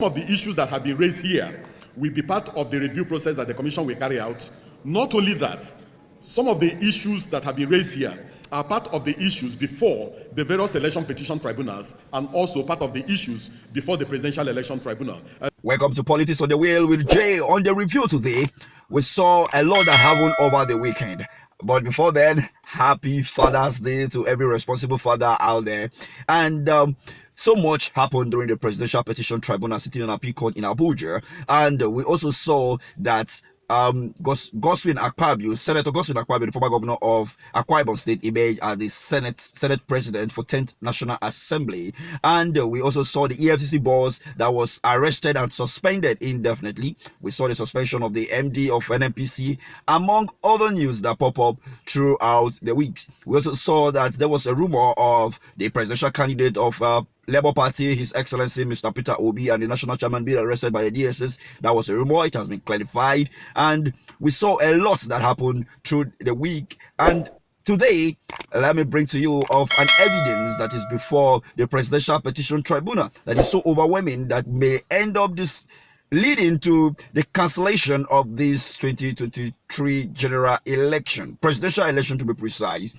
Some of the issues that have been raised here will be part of the review process that the Commission will carry out. Not only that, some of the issues that have been raised here are part of the issues before the various election petition tribunals and also part of the issues before the Presidential Election Tribunal. Welcome to Politics on the Wheel with Jay. On the review today, we saw a lot that happened over the weekend. But before then, happy Father's Day to every responsible father out there. And so much happened during the Presidential Petition Tribunal sitting on appeal court in Abuja. And we also saw that Godswin Akpabio, Senator Godswin Akpabio, the former governor of Akwa Ibom State, emerged as the Senate President for 10th National Assembly. And we also saw the EFCC boss that was arrested and suspended indefinitely. We saw the suspension of the MD of NNPC, among other news that pop up throughout the weeks. We also saw that there was a rumor of the presidential candidate of Labour Party, His Excellency Mr. Peter Obi, and the national chairman being arrested by the DSS. That was a rumor. It has been clarified, and we saw a lot that happened through the week. And today, let me bring to you of an evidence that is before the Presidential Petition Tribunal that is so overwhelming that may end up this leading to the cancellation of this 2023 general election, presidential election to be precise.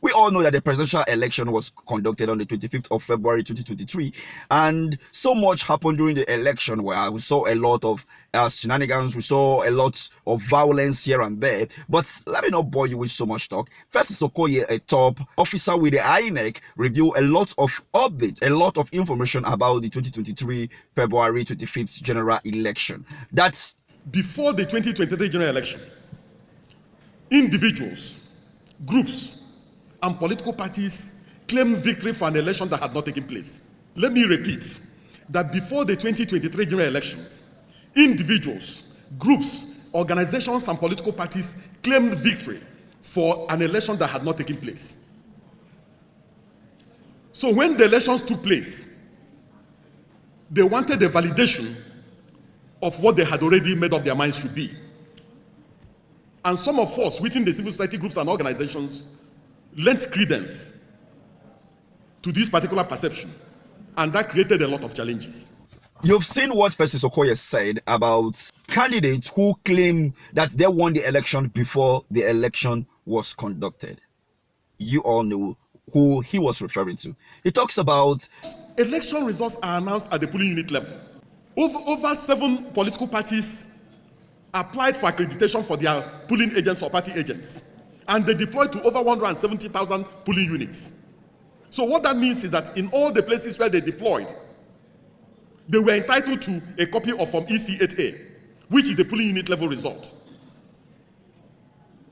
We all know that the presidential election was conducted on the 25th of February 2023, and so much happened during the election where we saw a lot of shenanigans, we saw a lot of violence here and there. But let me not bore you with so much talk. First, Okoye, a top officer with the INEC, revealed a lot of updates, a lot of information about the 2023 February 25th general election. That's before the 2023 general election. Individuals, groups, and political parties claimed victory for an election that had not taken place. Let me repeat that before the 2023 general elections, individuals, groups, organizations, and political parties claimed victory for an election that had not taken place. So when the elections took place, they wanted a validation of what they had already made up their minds should be. And some of us within the civil society groups and organizations lent credence to this particular perception, and that created a lot of challenges. You've seen what Festus Okoye said about candidates who claim that they won the election before the election was conducted. You all know who he was referring to. He talks about election results are announced at the polling unit level. Over 7 political parties applied for accreditation for their polling agents or party agents, and they deployed to over 170,000 polling units. So what that means is that in all the places where they deployed, they were entitled to a copy of Form EC8A, which is the polling unit level result.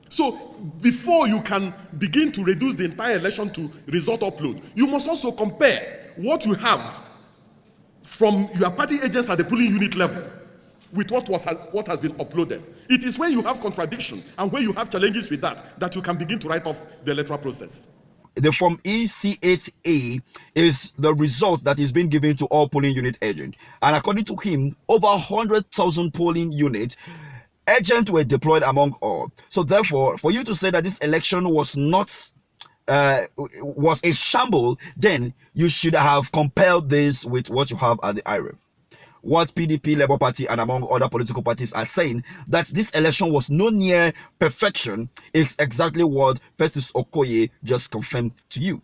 So before you can begin to reduce the entire election to result upload, you must also compare what you have from your party agents at the polling unit level with what has been uploaded. It is when you have contradiction and when you have challenges with that you can begin to write off the electoral process. The Form EC8A is the result that is being given to all polling unit agents. And according to him, over 100,000 polling units agents were deployed among all. So therefore, for you to say that this election was not was a shamble, then you should have compelled this with what you have at the IREF. What PDP, Labour Party, and among other political parties are saying, that this election was no near perfection, is exactly what Festus Okoye just confirmed to you.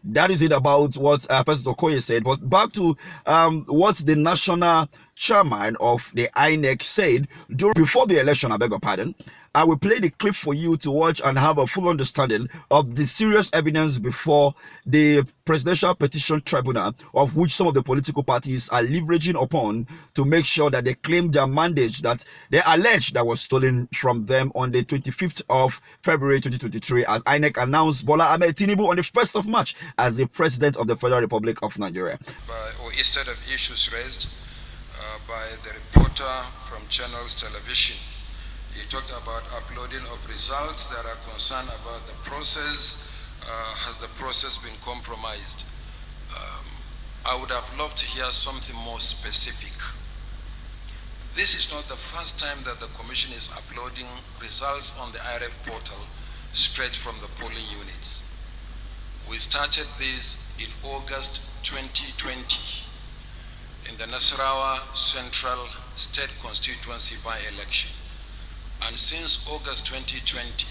That is it about what Festus Okoye said. But back to what the national chairman of the INEC said before the election. I beg your pardon. I will play the clip for you to watch and have a full understanding of the serious evidence before the Presidential Petition Tribunal, of which some of the political parties are leveraging upon to make sure that they claim their mandate that they allege that was stolen from them on the 25th of February 2023, as INEC announced Bola Ahmed Tinubu on the 1st of March as the President of the Federal Republic of Nigeria. Or instead of issues raised by the reporter from Channels Television. He talked about uploading of results that are concerned about the process. Has the process been compromised? I would have loved to hear something more specific. This is not the first time that the Commission is uploading results on the IRF portal straight from the polling units. We started this in August 2020. in the Nasarawa Central State Constituency by-election. And since August 2020,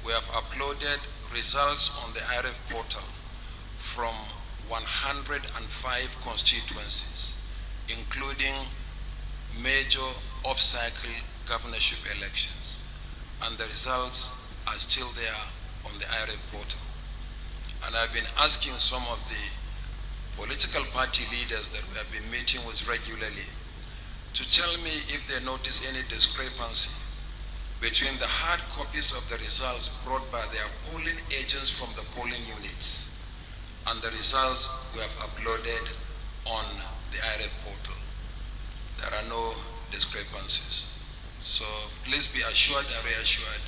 we have uploaded results on the IRF portal from 105 constituencies, including major off-cycle governorship elections. And the results are still there on the IRF portal. And I've been asking some of the political party leaders that we have been meeting with regularly to tell me if they notice any discrepancy between the hard copies of the results brought by their polling agents from the polling units and the results we have uploaded on the IRF portal. There are no discrepancies. So please be assured and reassured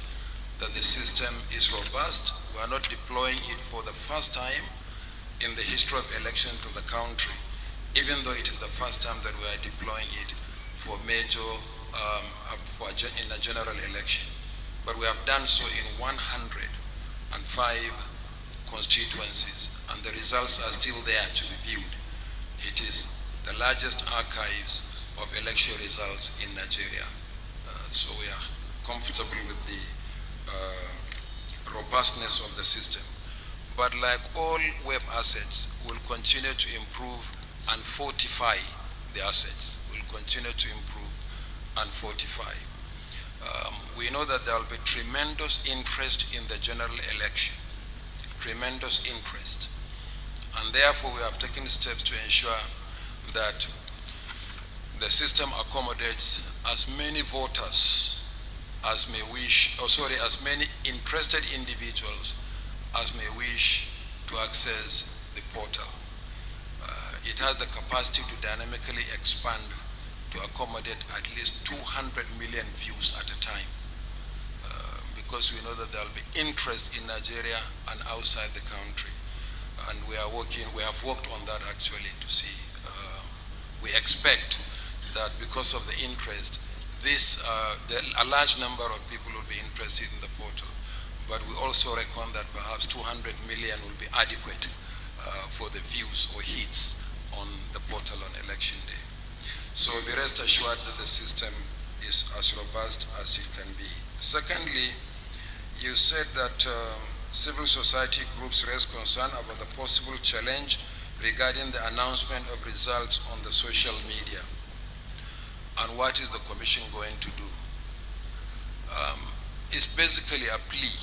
that the system is robust. We are not deploying it for the first time in the history of election to the country, even though it is the first time that we are deploying it for major in a general election. But we have done so in 105 constituencies, and the results are still there to be viewed. It is the largest archives of election results in Nigeria. So we are comfortable with the robustness of the system. But like all web assets, we'll continue to improve and fortify the assets. We'll continue to improve and fortify. We know that there will be tremendous interest in the general election, tremendous interest. And therefore we have taken steps to ensure that the system accommodates as many voters as may wish, as many interested individuals as may wish to access the portal. It has the capacity to dynamically expand to accommodate at least 200 million views at a time, because we know that there will be interest in Nigeria and outside the country. And we have worked on that actually to see. We expect that because of the interest, a large number of people will be interested in the portal. But we also reckon that perhaps 200 million will be adequate for the views or hits on the portal on election day. So be rest assured that the system is as robust as it can be. Secondly, you said that civil society groups raise concern about the possible challenge regarding the announcement of results on the social media. And what is the commission going to do? It's basically a plea.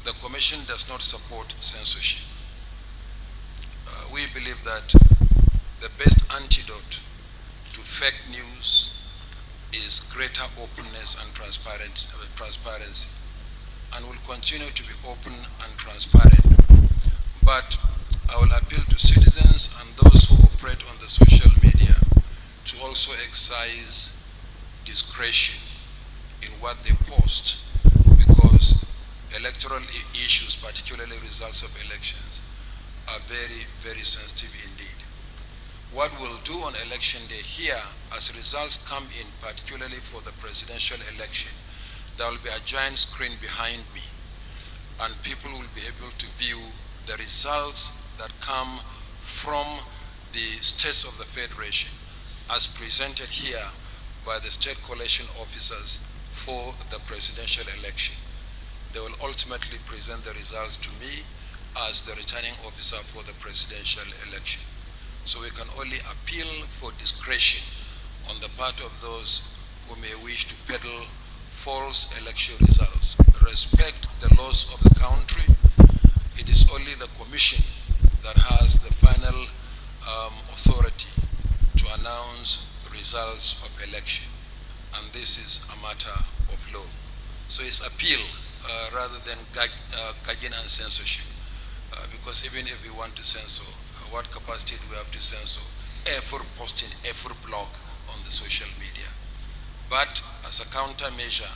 The commission does not support censorship. We believe that the best antidote to fake news is greater openness and transparency, and will continue to be open and transparent. But I will appeal to citizens and those who operate on the social media to also exercise discretion in what they post, because electoral issues, particularly results of elections, are very, very sensitive indeed. What we'll do on election day here, as results come in, particularly for the presidential election, there will be a giant screen behind me, and people will be able to view the results that come from the states of the Federation, as presented here by the state collation officers for the presidential election. They will ultimately present the results to me as the returning officer for the presidential election. So we can only appeal for discretion on the part of those who may wish to peddle false election results. Respect the laws of the country. It is only the commission that has the final authority to announce results of election. And this is a matter of law. So it's appeal rather than gagging and censorship. Because even if we want to censor, what capacity do we have to censor every posting, every blog on the social media? But as a countermeasure,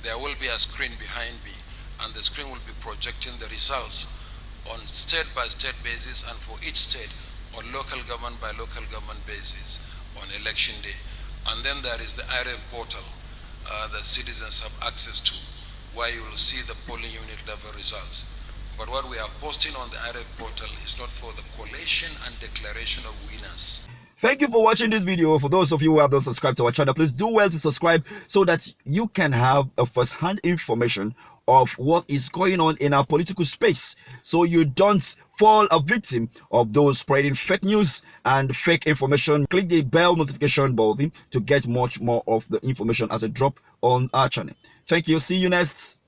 there will be a screen behind me, and the screen will be projecting the results on state-by-state basis, and for each state on local government by local government basis on election day. And then there is the IRF portal that citizens have access to, where you will see the polling unit level results. But what we are posting on the IRF portal is not for the collation and declaration of winners. Thank you for watching this video. For those of you who have not subscribed to our channel, please do well to subscribe so that you can have a first-hand information of what is going on in our political space, so you don't fall a victim of those spreading fake news and fake information. Click the bell notification button to get much more of the information as a drop on our channel. Thank you. See you next.